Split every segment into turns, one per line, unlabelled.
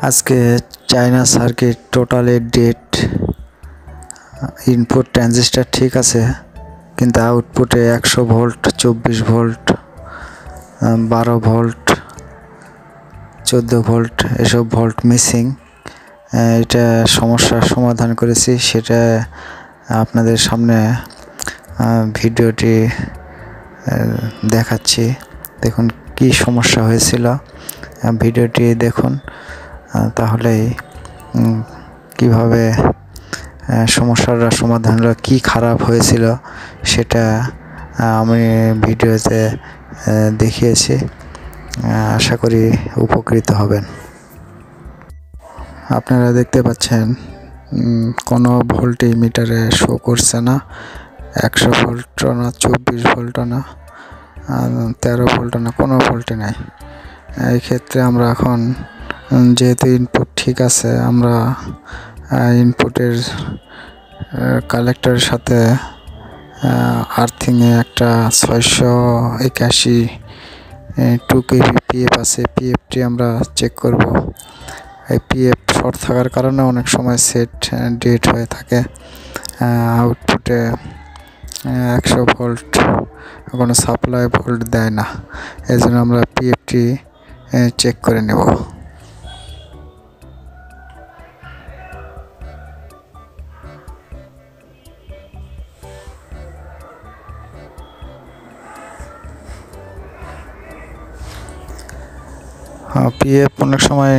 আজকে China circuit totally dead. Input transistor ঠিক আছে, কিন্তু আউটপুটে 100 ভোল্ট, 24 ভোল্ট, 12 ভোল্ট, 14 ভোল্ট এসব ভোল্ট মিসিং। এটা সমস্যার সমাধান করেছি, সেটা আপনাদের সামনে ভিডিওটি দেখাচ্ছি। দেখুন কি সমস্যা হয়েছিল, ভিডিওটি দেখুন, তাহলেই কিভাবে সমস্যার সমাধান হলো, কি খারাপ হয়েছিল সেটা আমি ভিডিওতে দেখিয়েছি। আশা করি উপকৃত হবেন। আপনারা দেখতে পাচ্ছেন কোনো ভোল্টই মিটারে শো করছে না, 100 ভোল্টও না, 24 ভোল্টও না, 13 ভোল্টও না, কোনো ভোল্টই নাই। এই ক্ষেত্রে আমরা এখন যেহেতু ইনপুট ঠিক আছে, আমরা ইনপুটের কালেক্টরের সাথে আর্থিংয়ে একটা 681 2 kV পিএফ আছে, পিএফটি আমরা চেক করব। এই পিএফ শর্ট থাকার কারণে অনেক সময় সেট ডেট হয়ে থাকে, আউটপুটে 100 ভোল্ট কোনো সাপ্লাই ভোল্ট দেয় না। এই জন্য আমরা পিএফটি চেক করে নেব। পিএফ অনেক সময়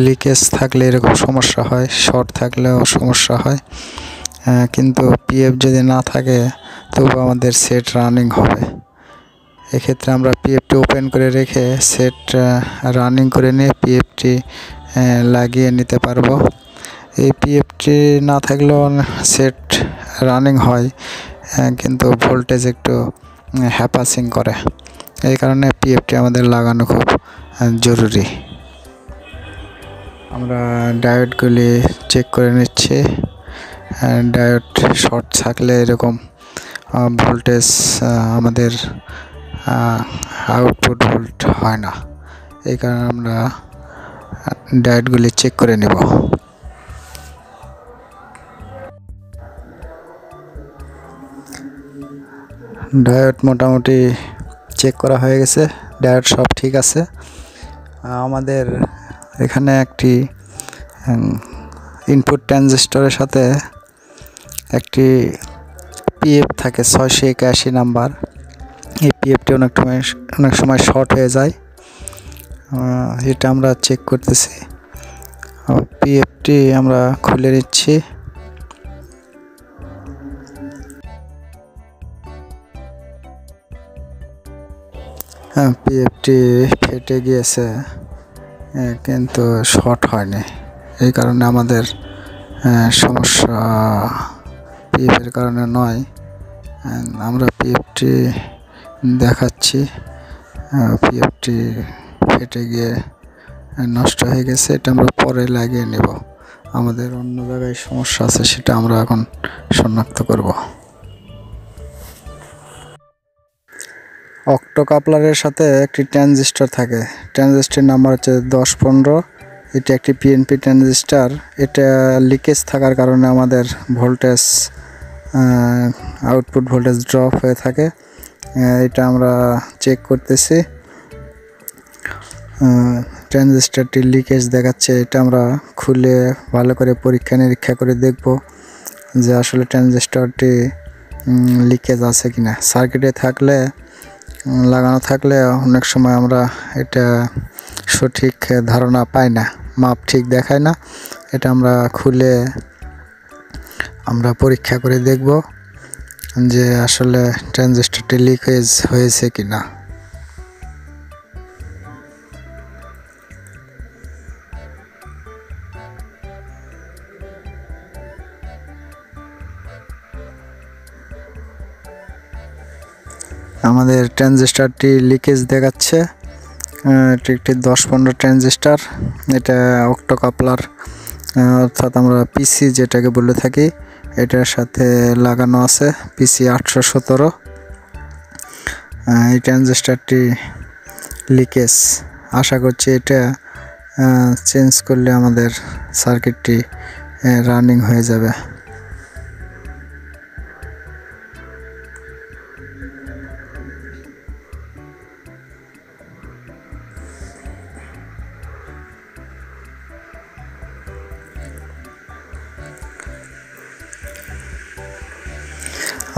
লিকেজ থাকলে এরকম সমস্যা হয়, শর্ট থাকলেও সমস্যা হয়, কিন্তু পিএফ যদি না থাকে তবু আমাদের সেট রানিং হবে। এক্ষেত্রে আমরা পিএফটি ওপেন করে রেখে সেট রানিং করে নিয়ে পিএফটি লাগিয়ে নিতে পারবো। এই পিএফটি না থাকলেও সেট রানিং হয়, কিন্তু ভোল্টেজ একটু হ্যাপাসিং করে। এই কারণে পিএফটি আমাদের লাগানো খুব জরুরি। আমরা ডায়োডগুলি চেক করে নিচ্ছি। ডায়োড শর্ট থাকলে এরকম ভোল্টেজ আমাদের আউটপুট ভোল্ট হয় না। এই কারণে আমরা ডায়োডগুলি চেক করে নেব। ডায়োড মোটামুটি চেক করা হয়ে গেছে, ডায়োড সব ঠিক আছে। আমাদের এখানে একটি ইনপুট ট্রানজিস্টরের সাথে একটি পিএফ থাকে 681 নাম্বার। এই পিএফটি অনেক সময় শর্ট হয়ে যায়, এটা আমরা চেক করতেছি। পিএফটি আমরা খুলে নিচ্ছি। পিএফটি ফেটে গিয়েছে, কিন্তু শর্ট হয়নি। এই কারণে আমাদের সমস্যা পিএফের কারণে নয়। আমরা পিএফটি দেখাচ্ছি, পিএফটি ফেটে গিয়ে নষ্ট হয়ে গেছে, এটা আমরা পরে লাগিয়ে নেব। আমাদের অন্য জায়গায় সমস্যা আছে, সেটা আমরা এখন শনাক্ত করব। অক্টো কাপলারের সাথে একটি ট্রানজিস্টর থাকে, ট্রানজিস্টর নাম্বার হচ্ছে 1015। এটা একটি পিএনপি ট্রানজিস্টর। এটা লিকেজ থাকার কারণে আমাদের ভোল্টেজ আউটপুট ভোল্টেজ ড্রপ হয়ে থাকে। এটা আমরা চেক করতেছি। ট্রানজিস্টরটি লিকেজ দেখাচ্ছে, এটা আমরা খুলে ভালো করে পরীক্ষা নিরীক্ষা করে দেখব যে আসলে ট্রানজিস্টরটি লিকেজ আছে কিনা। সার্কিটে থাকলে লাগানো থাকলে অনেক সময় আমরা এটা সঠিক ধারণা পাই না, মাপ ঠিক দেখায় না। এটা আমরা খুলে আমরা পরীক্ষা করে দেখব যে আসলে ট্রানজিস্টরটি লিকেজ হয়েছে কিনা। আমাদের ট্রানজিস্টরটি লিকেজ দেখাচ্ছে। এটি একটি 1015 ট্রানজিস্টর। এটা অক্টো কাপলার, অর্থাৎ আমরা পিসি যেটাকে বলে থাকি, এটার সাথে লাগানো আছে পিসি 817। এই ট্রানজিস্টরটি লিকেজ। আশা করছি এটা চেঞ্জ করলে আমাদের সার্কিটটি রানিং হয়ে যাবে।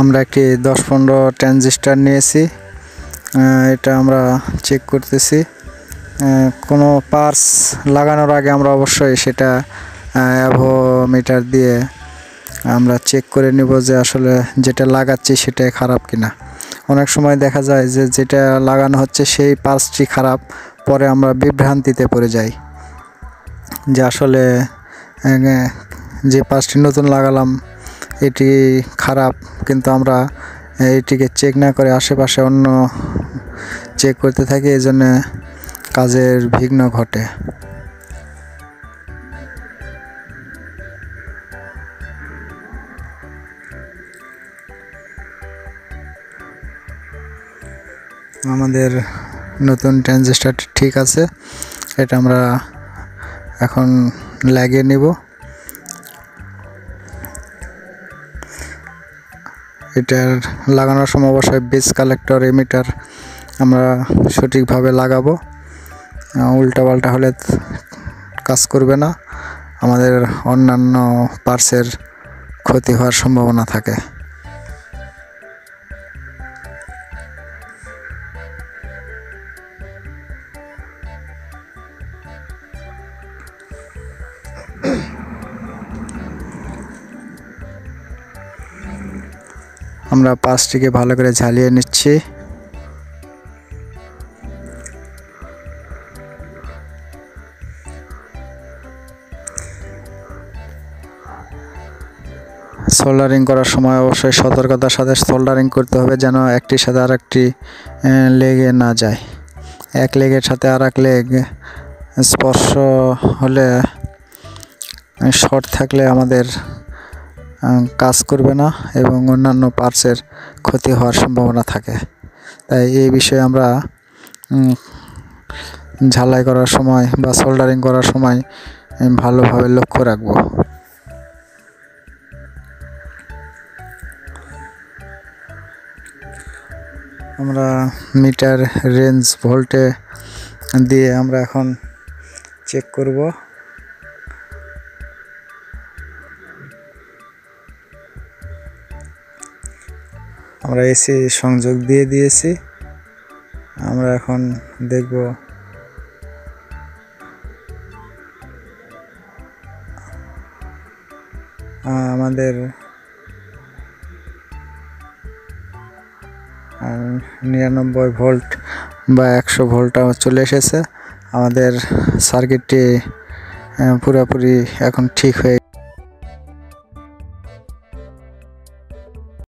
আমরা একটি 10-15 ট্রানজিস্টর নিয়েছি, এটা আমরা চেক করতেছি। কোনো পার্টস লাগানোর আগে আমরা অবশ্যই সেটা অ্যাভোমিটার দিয়ে আমরা চেক করে নিব যে আসলে যেটা লাগাচ্ছি সেটাই খারাপ কিনা। অনেক সময় দেখা যায় যে যেটা লাগানো হচ্ছে সেই পার্টসটি খারাপ, পরে আমরা বিভ্রান্তিতে পড়ে যাই যে আসলে যে পার্টসটি নতুন লাগালাম এটি খারাপ, কিন্তু আমরা এটিকে চেক না করে আশেপাশে অন্য চেক করতে থাকি, এই জন্য কাজের বিঘ্ন ঘটে। আমাদের নতুন ট্রানজিস্টরটি ঠিক আছে, এটা আমরা এখন লাগিয়ে নিব। এটার লাগানোর সময় অবশ্যই বেস কালেক্টর এমিটার আমরা সঠিকভাবে লাগাবো, উল্টাপাল্টা হলে কাজ করবে না, আমাদের অন্যান্য পার্টসের ক্ষতি হওয়ার সম্ভাবনা থাকে। আমরা পার্টসটিকে ভালো করে ঝালিয়ে নিচ্ছি। সোল্ডারিং করার সময় অবশ্যই সতর্কতার সাথে সোল্ডারিং করতে হবে, যেন একটির সাথে আরেকটি লেগে না যায়। এক লেগের সাথে আর এক লেগ স্পর্শ হলে, শর্ট থাকলে আমাদের কাজ করবে না এবং অন্যান্য পার্টসের ক্ষতি হওয়ার সম্ভাবনা থাকে। তাই এই বিষয়ে আমরা ঝালাই করার সময় বা সোল্ডারিং করার সময় ভালোভাবে লক্ষ্য রাখব। আমরা মিটার রেঞ্জ ভোল্টে দিয়ে আমরা এখন চেক করব। আমরা এসি সংযোগ দিয়ে দিয়েছি, আমরা এখন দেখব আমাদের 99 ভোল্ট বা 100 ভোল্ট চলে এসেছে। আমাদের সার্কিটটি পুরোপুরি এখন ঠিক হয়ে